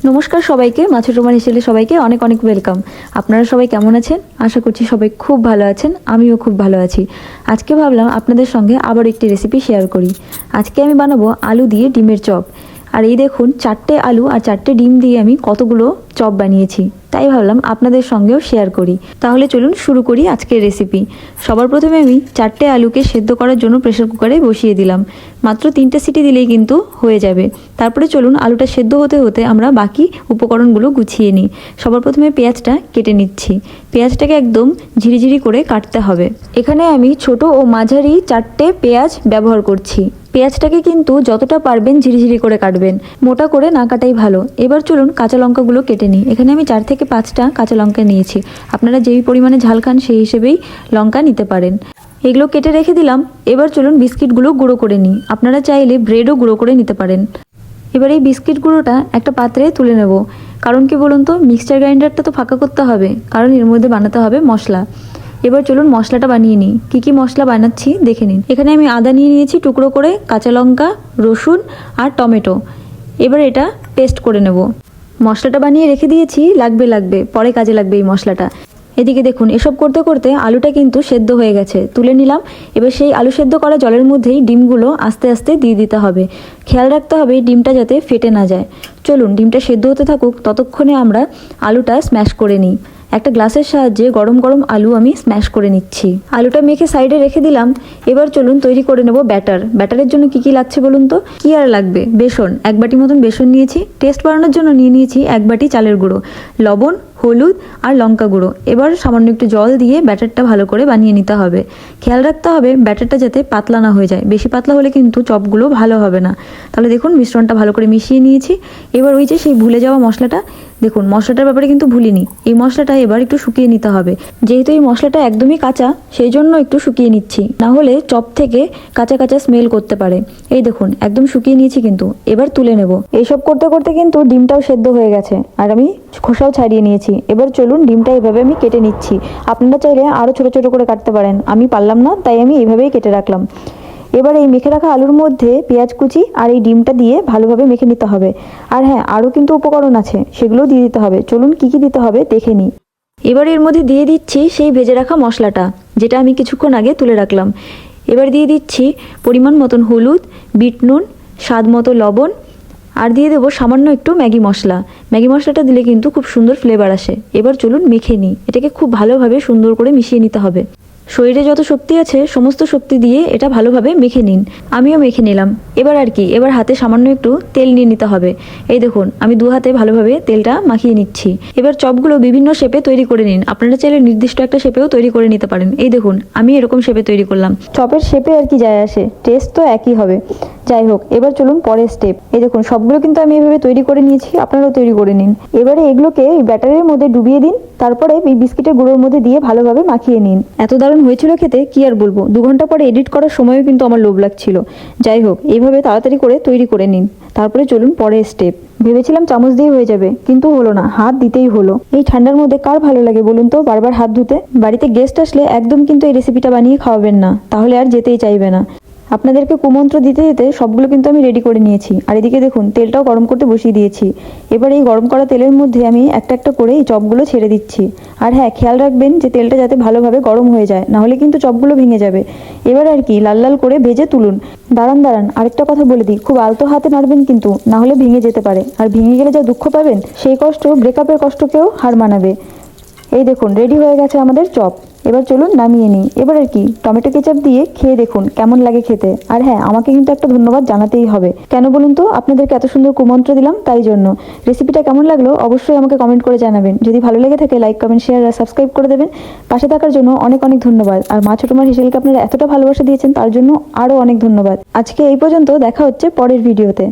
নমস্কার সবাইকে, মাছের রোমান হিসেবে সবাইকে অনেক অনেক ওয়েলকাম। আপনারা সবাই কেমন আছেন? আশা করছি সবাই খুব ভালো আছেন। আমিও খুব ভালো আছি। আজকে ভাবলাম আপনাদের সঙ্গে আবার একটি রেসিপি শেয়ার করি। আজকে আমি বানাবো আলু দিয়ে ডিমের চপ। আর এই দেখুন, 4টে আলু আর 4টে ডিম দিয়ে আমি কতগুলো চপ বানিয়েছি। তাই ভাবলাম আপনাদের সঙ্গেও শেয়ার করি। তাহলে চলুন শুরু করি আজকের রেসিপি। সবার প্রথমে আমি 4টে আলুকে সেদ্ধ করার জন্য প্রেসার কুকারে বসিয়ে দিলাম। মাত্র 3টে সিটি দিলেই কিন্তু হয়ে যাবে। তারপরে চলুন আলুটা সেদ্ধ হতে হতে আমরা বাকি উপকরণগুলো গুছিয়ে নিই। সবার প্রথমে পেঁয়াজটা কেটে নিচ্ছি। পেঁয়াজটাকে একদম ঝিরিঝিরি করে কাটতে হবে। এখানে আমি ছোট ও মাঝারি 4টে পেঁয়াজ ব্যবহার করছি। পেঁয়াজটাকে কিন্তু যতটা পারবেন ঝিরিঝিরি করে কাটবেন, মোটা করে না কাটাই ভালো। এবার চলুন কাঁচা লঙ্কাগুলো কেটে নিই। এখানে আমি 4 থেকে 5টা কাঁচা লঙ্কা নিয়েছি। আপনারা যেই পরিমাণে ঝাল খান সেই হিসেবেই লঙ্কা নিতে পারেন। এগুলো কেটে রেখে দিলাম। এবার চলুন বিস্কিটগুলো গুঁড়ো করে নিই। আপনারা চাইলে ব্রেডও গুঁড়ো করে নিতে পারেন। এবার এই বিস্কিট গুঁড়োটা একটা পাত্রে তুলে নেব। কারণ কি বলুন তো, মিক্সচার গ্রাইন্ডারটা তো ফাঁকা করতে হবে, কারণ এর মধ্যে বানাতে হবে মশলা। এবার চলুন মশলাটা বানিয়ে নিই। কী কী মশলা বানাচ্ছি দেখে নিন। এখানে আমি আদা নিয়ে নিয়েছি টুকরো করে, কাঁচা লঙ্কা, রসুন আর টমেটো। এবার এটা পেস্ট করে নেব। মশলাটা বানিয়ে রেখে দিয়েছি, লাগবে পরে কাজে লাগবে এই মশলাটা। এদিকে দেখুন, এসব করতে করতে আলুটা কিন্তু সেদ্ধ হয়ে গেছে, তুলে নিলাম। এবার সেই আলু সেদ্ধ করা জলের মধ্যেই ডিমগুলো আস্তে আস্তে দিয়ে দিতে হবে। খেয়াল রাখতে হবে ডিমটা যাতে ফেটে না যায়। চলুন ডিমটা সেদ্ধ হতে থাকুক, ততক্ষণে আমরা আলুটা স্ম্যাশ করে নিই। একটা গ্লাসের সাহায্যে গরম গরম আলু আমি স্ম্যাশ করে নিচ্ছি। আলুটা মেখে সাইডে রেখে দিলাম। এবার চলুন তৈরি করে নেব ব্যাটার। ব্যাটারের জন্য কি কি লাগছে বলুন তো? কি আর লাগবে, বেসন। 1 বাটি মতন বেসন নিয়েছি। টেস্ট বাড়ানোর জন্য নিয়ে নিয়েছি 1 বাটি চালের গুঁড়ো, লবণ, হলুদ আর লঙ্কা গুঁড়ো। এবার সামান্য একটু জল দিয়ে ব্যাটারটা ভালো করে বানিয়ে নিতে হবে। খেয়াল রাখতে হবে ব্যাটারটা যাতে পাতলা না হয়ে যায়। বেশি পাতলা হলে কিন্তু চপগুলো ভালো হবে না। তাহলে দেখুন মিশ্রণটা ভালো করে মিশিয়ে নিয়েছি। এবার ওই যে সেই ভুলে যাওয়া মশলাটা, দেখুন মশলাটার ব্যাপারে কিন্তু ভুলিনি। এই মশলাটা এবার একটু শুকিয়ে নিতে হবে। যেহেতু এই মশলাটা একদমই কাঁচা, সেই জন্য একটু শুকিয়ে নিচ্ছি, না হলে চপ থেকে কাঁচা কাঁচা স্মেল করতে পারে। এই দেখুন একদম শুকিয়ে নিয়েছি কিন্তু। এবার তুলে নেব। এইসব করতে করতে কিন্তু ডিমটাও সেদ্ধ হয়ে গেছে আর আমি খোসাও ছাড়িয়ে নিয়েছি। এবার চলুন ডিমটা এভাবে আমি কেটে নিচ্ছি। আপনারা চাইলে আরও ছোট ছোট করে কাটতে পারেন, আমি পারলাম না তাই আমি এইভাবেই কেটে রাখলাম। এবার এই মেখে রাখা আলুর মধ্যে পেঁয়াজ কুচি আর এই ডিমটা দিয়ে ভালোভাবে মেখে নিতে হবে। আর হ্যাঁ, আরও কিন্তু উপকরণ আছে, সেগুলোও দিয়ে দিতে হবে। চলুন কী কী দিতে হবে দেখে নিই। এবার এর মধ্যে দিয়ে দিচ্ছি সেই ভেজে রাখা মশলাটা, যেটা আমি কিছুক্ষণ আগে তুলে রাখলাম। এবার দিয়ে দিচ্ছি পরিমাণ মতন হলুদ, বিট নুন, স্বাদ মতো লবণ, আর দিয়ে দেবো সামান্য একটু ম্যাগি মশলা। ম্যাগি মশলাটা দিলে কিন্তু খুব সুন্দর ফ্লেভার আসে। এবার চলুন মেখে নিই। এটাকে খুব ভালোভাবে সুন্দর করে মিশিয়ে নিতে হবে। শরীরে যত শক্তি আছে সমস্ত শক্তি দিয়ে এটা ভালোভাবে মেখে নিন। আমিও মেখে নিলাম। এবার আর কি, এবার হাতে সামান্য একটু তেল নিয়ে নিতে হবে। এই দেখুন আমি 2 হাতে ভালোভাবে তেলটা মাখিয়ে নিচ্ছি। এবার চপগুলো বিভিন্ন শেপে তৈরি করে নিন। আপনারা চাইলে নির্দিষ্ট একটা শেপেও তৈরি করে নিতে পারেন। এই দেখুন আমি এরকম শেপে তৈরি করলাম। চপের শেপে আর কি যায় আসে, টেস্ট তো একই হবে। যাই হোক, এবার চলুন পরের স্টেপ। এই দেখুন সবগুলো কিন্তু আমি এভাবে তৈরি করে নিয়েছি, আপনারাও তৈরি করে নিন। এবারে এগুলোকে এই ব্যাটারের মধ্যে ডুবিয়ে দিন। তারপরে এই বিস্কিটের গুঁড়োর মধ্যে দিয়ে ভালোভাবে মাখিয়ে নিন। এত দারুণ হয়েছিল খেতে, কি আর বলবো। 2 ঘন্টা পরে এডিট করার সময়ও কিন্তু আমার লোভ লাগছিল। যাই হোক, এইভাবে তাড়াতাড়ি করে তৈরি করে নিন। তারপরে চলুন পরের স্টেপ। ভেবেছিলাম চামচ দিয়ে হয়ে যাবে, কিন্তু হলো না, হাত দিতেই হলো। এই ঠান্ডার মধ্যে কার ভালো লাগে বলুন তো বারবার হাত ধুতে? বাড়িতে গেস্ট আসলে একদম কিন্তু এই রেসিপিটা বানিয়ে খাওয়াবেন না, তাহলে আর যেতেই চাইবে না। আপনাদেরকে কুমন্ত্র দিতে দিতে সবগুলো কিন্তু আমি রেডি করে নিয়েছি। আর এদিকে দেখুন তেলটাও গরম করতে বসিয়ে দিয়েছি। এবার এই গরম করা তেলের মধ্যে আমি একটা একটা করে এই চপগুলো ছেড়ে দিচ্ছি। আর হ্যাঁ, খেয়াল রাখবেন যে তেলটা যাতে ভালোভাবে গরম হয়ে যায়, নাহলে কিন্তু চপগুলো ভেঙে যাবে। এবার আর কি লাল লাল করে ভেজে তুলুন। দাঁড়ান, আরেকটা কথা বলে দিই, খুব আলতো হাতে নাড়বেন কিন্তু, নাহলে ভেঙে যেতে পারে। আর ভেঙে গেলে যা দুঃখ পাবেন, সেই কষ্ট ব্রেকআপের কষ্টকেও হার মানাবে। এই দেখুন রেডি হয়ে গেছে আমাদের চপ। এবার চলুন নামিয়ে নিই। এবার আর কি টমেটো কেচাপ দিয়ে খেয়ে দেখুন কেমন লাগে খেতে। আর হ্যাঁ, আমাকে কিন্তু একটা ধন্যবাদ জানাতেই হবে। কেন বলুন তো? আপনাদেরকে এত সুন্দর কুমন্ত্র দিলাম তাই জন্য। রেসিপিটা কেমন লাগলো অবশ্যই আমাকে কমেন্ট করে জানাবেন। যদি ভালো লেগে থাকে লাইক, কমেন্ট, শেয়ার আর সাবস্ক্রাইব করে দেবেন। পাশে থাকার জন্য অনেক অনেক ধন্যবাদ। আর মা ছোটমার হিসেবেকে আপনারা এতটা ভালোবাসা দিয়েছেন তার জন্য আরও অনেক ধন্যবাদ। আজকে এই পর্যন্ত, দেখা হচ্ছে পরের ভিডিওতে।